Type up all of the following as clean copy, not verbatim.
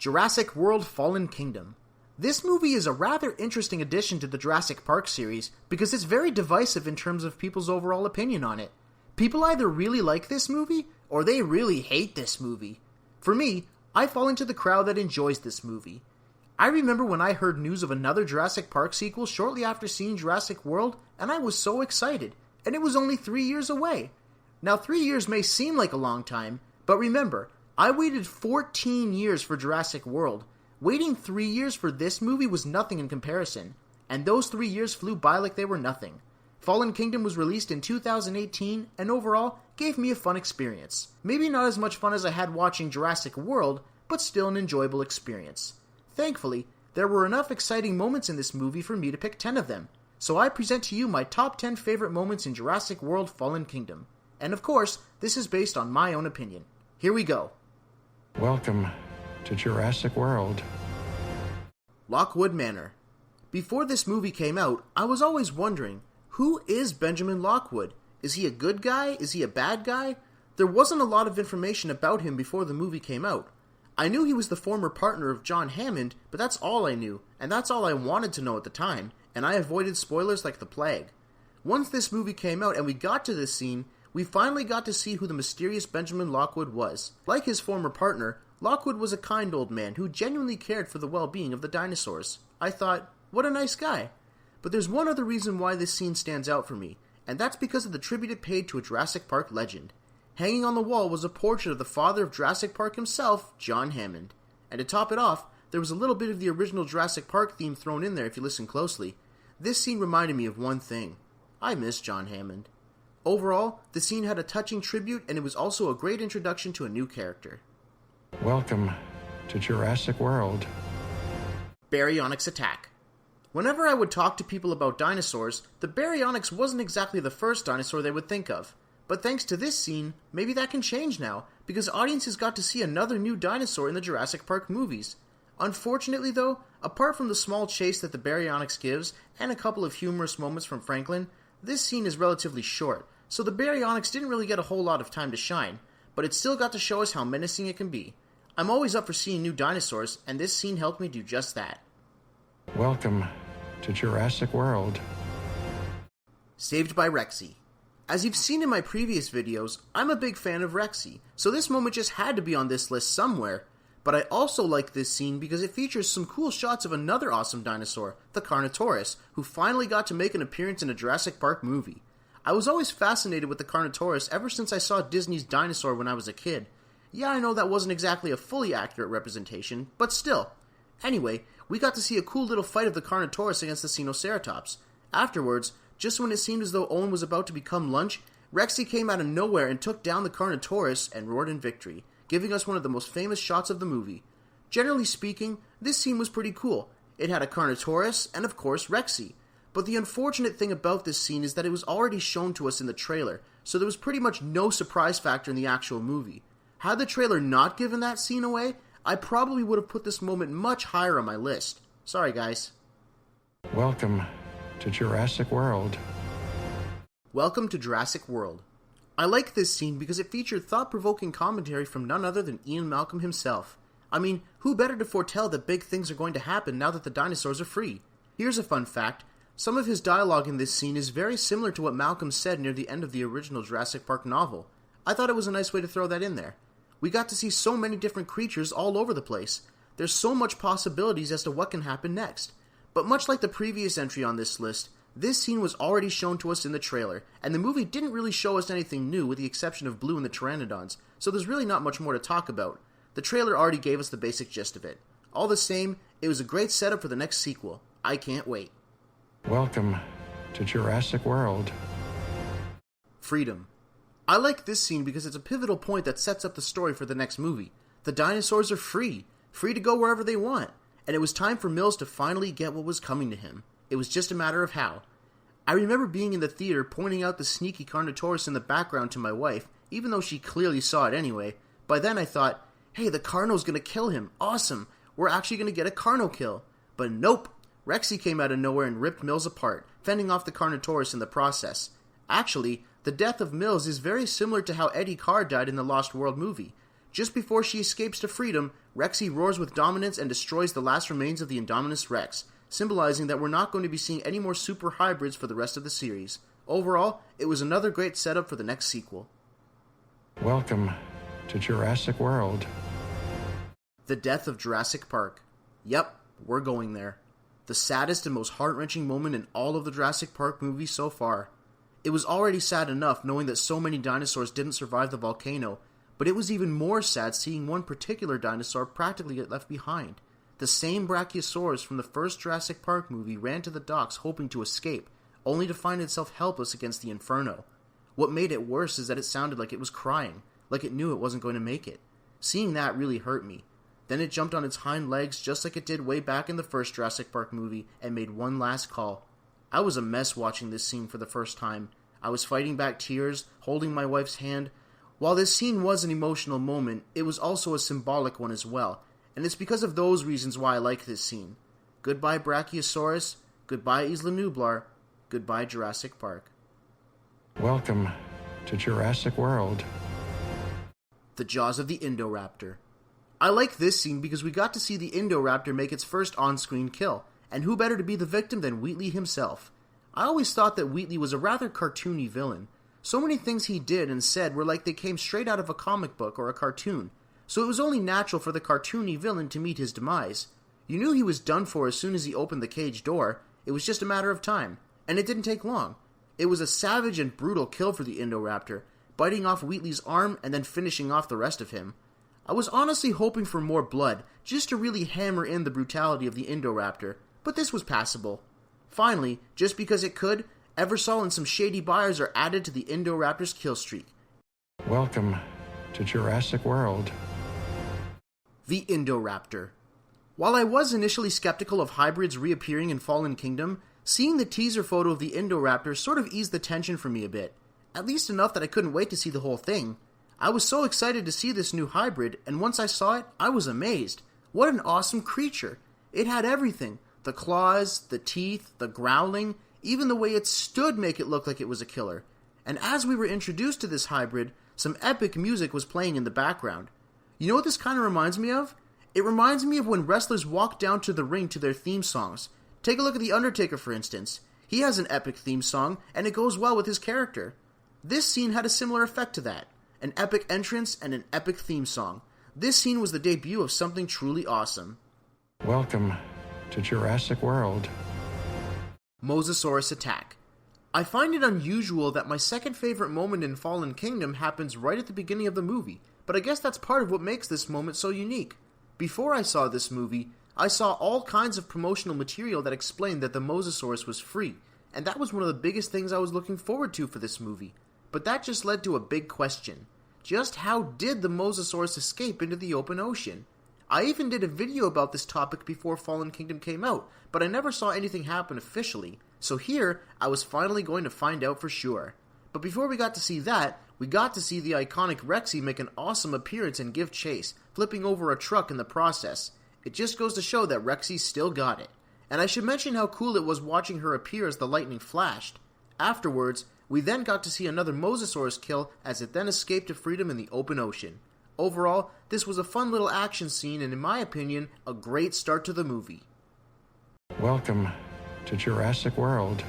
Jurassic World Fallen Kingdom. This movie is a rather interesting addition to the Jurassic Park series because it's very divisive in terms of people's overall opinion on it. People either really like this movie or they really hate this movie. For me, I fall into the crowd that enjoys this movie. I remember when I heard news of another Jurassic Park sequel shortly after seeing Jurassic World, and I was so excited, and it was only 3 years away. Now 3 years may seem like a long time, but remember, I waited 14 years for Jurassic World. Waiting 3 years for this movie was nothing in comparison, and those 3 years flew by like they were nothing. Fallen Kingdom was released in 2018, and overall, gave me a fun experience. Maybe not as much fun as I had watching Jurassic World, but still an enjoyable experience. Thankfully, there were enough exciting moments in this movie for me to pick 10 of them, so I present to you my top 10 favorite moments in Jurassic World Fallen Kingdom. And of course, this is based on my own opinion. Here we go. Welcome to Jurassic World. Lockwood Manor. Before this movie came out, I was always wondering, who is Benjamin Lockwood? Is he a good guy? Is he a bad guy? There wasn't a lot of information about him before the movie came out. I knew he was the former partner of John Hammond, but that's all I knew, and that's all I wanted to know at the time, and I avoided spoilers like the plague. Once this movie came out and we got to this scene, we finally got to see who the mysterious Benjamin Lockwood was. Like his former partner, Lockwood was a kind old man who genuinely cared for the well-being of the dinosaurs. I thought, what a nice guy. But there's one other reason why this scene stands out for me, and that's because of the tribute it paid to a Jurassic Park legend. Hanging on the wall was a portrait of the father of Jurassic Park himself, John Hammond. And to top it off, there was a little bit of the original Jurassic Park theme thrown in there if you listen closely. This scene reminded me of one thing. I miss John Hammond. Overall, the scene had a touching tribute, and it was also a great introduction to a new character. Welcome to Jurassic World. BARYONYX attack. Whenever I would talk to people about dinosaurs, the BARYONYX wasn't exactly the first dinosaur they would think of. But thanks to this scene, maybe that can change now, because audiences got to see another new dinosaur in the Jurassic Park movies. Unfortunately though, apart from the small chase that the BARYONYX gives, and a couple of humorous moments from Franklin, this scene is relatively short, so the BARYONYX didn't really get a whole lot of time to shine, but it still got to show us how menacing it can be. I'm always up for seeing new dinosaurs, and this scene helped me do just that. Welcome to Jurassic World. Saved by REXY. As you've seen in my previous videos, I'm a big fan of REXY, so this moment just had to be on this list somewhere. But I also like this scene because it features some cool shots of another awesome dinosaur, the Carnotaurus, who finally got to make an appearance in a Jurassic Park movie. I was always fascinated with the Carnotaurus ever since I saw Disney's Dinosaur when I was a kid. Yeah, I know that wasn't exactly a fully accurate representation, but still. Anyway, we got to see a cool little fight of the Carnotaurus against the Sinoceratops. Afterwards, just when it seemed as though Owen was about to become lunch, REXY came out of nowhere and took down the Carnotaurus and roared in victory, giving us one of the most famous shots of the movie. Generally speaking, this scene was pretty cool. It had a Carnotaurus and of course REXY. But the unfortunate thing about this scene is that it was already shown to us in the trailer, so there was pretty much no surprise factor in the actual movie. Had the trailer not given that scene away, I probably would have put this moment much higher on my list. Sorry guys. Welcome to Jurassic World. Welcome to Jurassic World. I like this scene because it featured thought-provoking commentary from none other than Ian Malcolm himself. I mean, who better to foretell that big things are going to happen now that the dinosaurs are free? Here's a fun fact. Some of his dialogue in this scene is very similar to what Malcolm said near the end of the original Jurassic Park novel. I thought it was a nice way to throw that in there. We got to see so many different creatures all over the place. There's so much possibilities as to what can happen next. But much like the previous entry on this list, this scene was already shown to us in the trailer, and the movie didn't really show us anything new with the exception of Blue and the Pteranodons, so there's really not much more to talk about. The trailer already gave us the basic gist of it. All the same, it was a great setup for the next sequel. I can't wait. Welcome to Jurassic World. Freedom. I like this scene because it's a pivotal point that sets up the story for the next movie. The dinosaurs are free to go wherever they want, and it was time for Mills to finally get what was coming to him. It was just a matter of how. I remember being in the theater pointing out the sneaky Carnotaurus in the background to my wife, even though she clearly saw it anyway. By then I thought, hey, the Carno's gonna kill him, awesome, we're actually gonna get a Carno kill. But nope, REXY came out of nowhere and ripped Mills apart, fending off the Carnotaurus in the process. Actually, the death of Mills is very similar to how Eddie Carr died in the Lost World movie. Just before she escapes to freedom, Rexy roars with dominance and destroys the last remains of the Indominus Rex, symbolizing that we're not going to be seeing any more super hybrids for the rest of the series. Overall, it was another great setup for the next sequel. Welcome to Jurassic World. The death of Jurassic Park. Yep, we're going there. The saddest and most heart-wrenching moment in all of the Jurassic Park movies so far. It was already sad enough knowing that so many dinosaurs didn't survive the volcano, but it was even more sad seeing one particular dinosaur practically get left behind. The same Brachiosaurus from the first Jurassic Park movie ran to the docks hoping to escape, only to find itself helpless against the Inferno. What made it worse is that it sounded like it was crying, like it knew it wasn't going to make it. Seeing that really hurt me. Then it jumped on its hind legs just like it did way back in the first Jurassic Park movie and made one last call. I was a mess watching this scene for the first time. I was fighting back tears, holding my wife's hand. While this scene was an emotional moment, it was also a symbolic one as well, and it's because of those reasons why I like this scene. Goodbye Brachiosaurus, goodbye Isla Nublar, goodbye Jurassic Park. Welcome to Jurassic World. The jaws of the Indoraptor. I like this scene because we got to see the Indoraptor make its first on-screen kill, and who better to be the victim than Wheatley himself. I always thought that Wheatley was a rather cartoony villain. So many things he did and said were like they came straight out of a comic book or a cartoon, so it was only natural for the cartoony villain to meet his demise. You knew he was done for as soon as he opened the cage door. It was just a matter of time, and it didn't take long. It was a savage and brutal kill for the Indoraptor, biting off Wheatley's arm and then finishing off the rest of him. I was honestly hoping for more blood, just to really hammer in the brutality of the Indoraptor, but this was passable. Finally, just because it could, Eversol and some shady buyers are added to the Indoraptor's kill streak. Welcome to Jurassic World. The Indoraptor. While I was initially skeptical of hybrids reappearing in Fallen Kingdom, seeing the teaser photo of the Indoraptor sort of eased the tension for me a bit, at least enough that I couldn't wait to see the whole thing. I was so excited to see this new hybrid, and once I saw it, I was amazed. What an awesome creature! It had everything. The claws, the teeth, the growling, even the way it stood make it look like it was a killer. And as we were introduced to this hybrid, some epic music was playing in the background. You know what this kind of reminds me of? It reminds me of when wrestlers walk down to the ring to their theme songs. Take a look at The Undertaker, for instance. He has an epic theme song, and it goes well with his character. This scene had a similar effect to that. An epic entrance and an epic theme song. This scene was the debut of something truly awesome. Welcome to Jurassic World. Mosasaurus attack. I find it unusual that my second favorite moment in Fallen Kingdom happens right at the beginning of the movie, but I guess that's part of what makes this moment so unique. Before I saw this movie, I saw all kinds of promotional material that explained that the Mosasaurus was free, and that was one of the biggest things I was looking forward to for this movie. But that just led to a big question. Just how did the Mosasaurus escape into the open ocean? I even did a video about this topic before Fallen Kingdom came out, but I never saw anything happen officially, so here I was finally going to find out for sure. But before we got to see that, we got to see the iconic REXY make an awesome appearance and give chase, flipping over a truck in the process. It just goes to show that REXY still got it. And I should mention how cool it was watching her appear as the lightning flashed. Afterwards, we then got to see another Mosasaurus kill as it then escaped to freedom in the open ocean. Overall, this was a fun little action scene and in my opinion, a great start to the movie. Welcome to Jurassic World.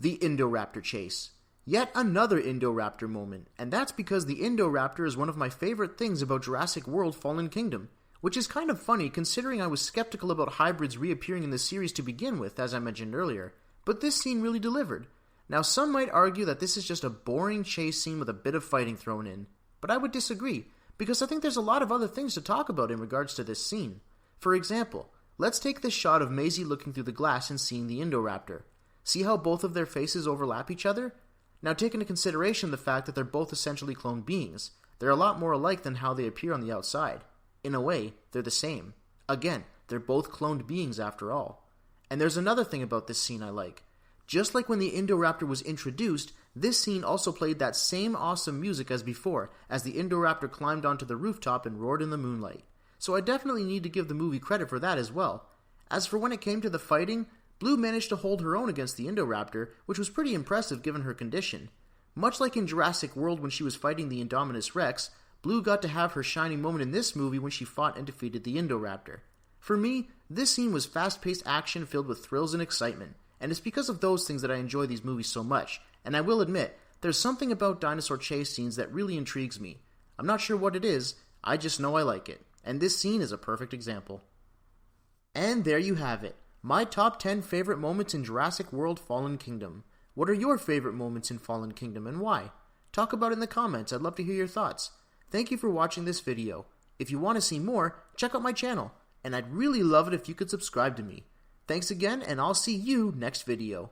The Indoraptor chase. Yet another Indoraptor moment, and that's because the Indoraptor is one of my favorite things about Jurassic World Fallen Kingdom, which is kind of funny considering I was skeptical about hybrids reappearing in the series to begin with, as I mentioned earlier, but this scene really delivered. Now, some might argue that this is just a boring chase scene with a bit of fighting thrown in, but I would disagree, because I think there's a lot of other things to talk about in regards to this scene. For example, let's take this shot of Maisie looking through the glass and seeing the Indoraptor. See how both of their faces overlap each other? Now take into consideration the fact that they're both essentially cloned beings. They're a lot more alike than how they appear on the outside. In a way, they're the same. Again, they're both cloned beings after all. And there's another thing about this scene I like. Just like when the Indoraptor was introduced, this scene also played that same awesome music as before, as the Indoraptor climbed onto the rooftop and roared in the moonlight. So I definitely need to give the movie credit for that as well. As for when it came to the fighting, Blue managed to hold her own against the Indoraptor, which was pretty impressive given her condition. Much like in Jurassic World when she was fighting the Indominus Rex, Blue got to have her shining moment in this movie when she fought and defeated the Indoraptor. For me, this scene was fast-paced action filled with thrills and excitement, and it's because of those things that I enjoy these movies so much, and I will admit, there's something about dinosaur chase scenes that really intrigues me. I'm not sure what it is, I just know I like it, and this scene is a perfect example. And there you have it, my top 10 favorite moments in Jurassic World Fallen Kingdom. What are your favorite moments in Fallen Kingdom and why? Talk about it in the comments, I'd love to hear your thoughts. Thank you for watching this video. If you want to see more, check out my channel, and I'd really love it if you could subscribe to me. Thanks again, and I'll see you next video.